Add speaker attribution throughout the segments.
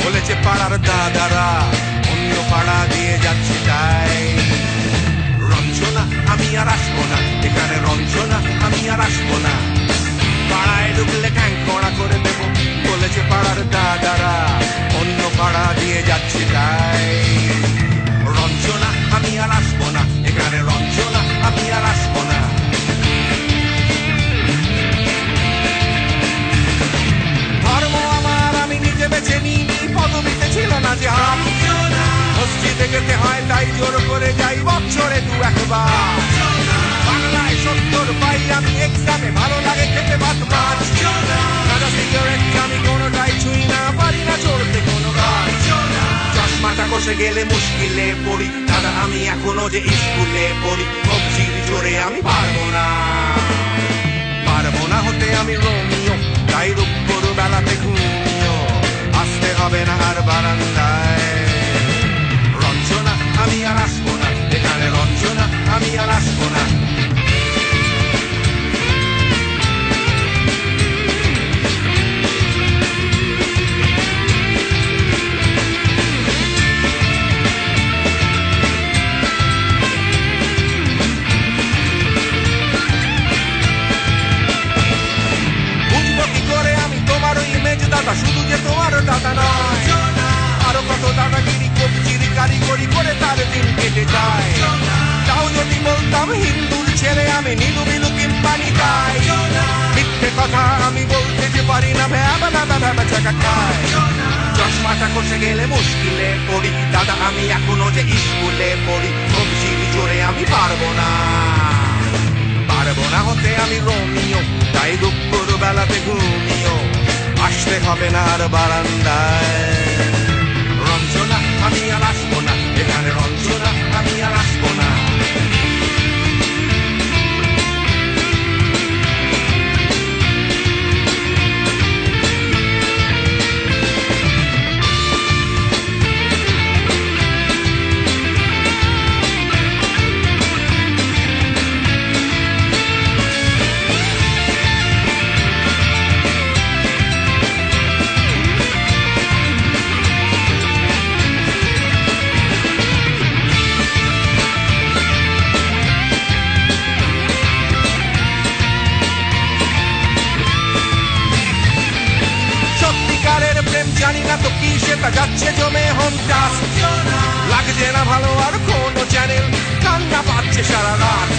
Speaker 1: বলেছে পাড়ার দাদারা, অন্য পাড়া দিয়ে যাচ্ছে তাই। রঞ্জনা আমি আর আসবো না, এখানে রঞ্জনা আমি আর আসবো না। পাড়ায় ঢুকলে ঠ্যাং কড়া করে দেবো, বলেছে পাড়ার দাদারা, অন্য পাড়া দিয়ে যাচ্ছে তাই। রঞ্জনা আমি আর আসবো না, এখানে রঞ্জনা আমি আর আসবো না। ধর্ম আমার আমি নিজে বেছে নিইনি, পদবিতে ছিল না যে হাত। মসজিদে যেতে হয় তাই জোর করে যাই বছরে দু একবার। বাংলায় 70 পাই আমি এক্সামে, ভালো লাগে খেতে ভাত মাছ। সাদা সিগারেট আমি কোনোটাই ছুঁই না, পারি না চড়তে কোনো গাছ। চশমাটা কষে গেলে মুশকিলে পড়ি, দাদা আমি এখনো যে স্কুলে পড়ি। কবজির জোরে আমি পারবো না, পারবো না হতে আমি রোমিও, তাই রূপপুর বেলাতে ঘুমিও। আসতে হবে না আর বারান্দায়। রঞ্জনা আমি আর আসবো না, এখানে রঞ্জনা আমি আর আসবো না। দাদা শুধু যে তোমার দাদা নয়, আরো কত দাদাগিরি কবজির কারিগরি করে তার দিন কেটে যায়। তাও যদি বলতাম হিন্দুর ছেলে আমি, নীলু বিলু কিংবা নিতাই। মিথ্যে কথা আমি বলতে যে পারি না, ভ্যাবা ভ্যাবা চাকা খায়। চশমাটা কষে গেলে মুশকিলে পড়ি, দাদা আমি এখনো যে স্কুলে পড়ি। কবজির জোরে আমি পারবো না, পারবো না হতে আমি রোমিও, তাই দুপুর বেলাতে ঘুমিও। আসতে হবে না আর বারান্দায়। রঞ্জনা আমি আর আসবো না, এখানে রঞ্জনা আমি আর আসবো না। জানি না তো কি সেটা যাচ্ছে জমে হন্টাস। লাগছে না ভালো আর কোনো চ্যানেল, কান্না পাচ্ছে সারা রাত।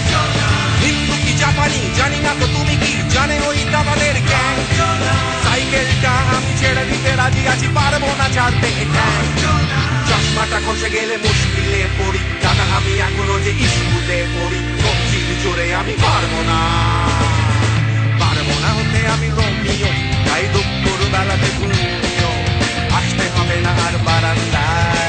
Speaker 1: হিন্দু কি জাপানি জানি না তো তুমি কি জানে ওই দাদাদের গ্যাং। সাইকেলটা আমি ছেড়ে দিতে রাজি আছি, পারবো না ছাড়তে গ্যাং। চশমাটা খসে গেলে মুশকিলে পড়ি, দাদা আমি এখনো যে স্কুলে পড়ি। কবজির জোরে আমি পারবো না, পারবো না হতে আমি রোমিও, তাই দুপুর বেলাতে ঘুমিও। আসতে হবে না আর বারান্দায়।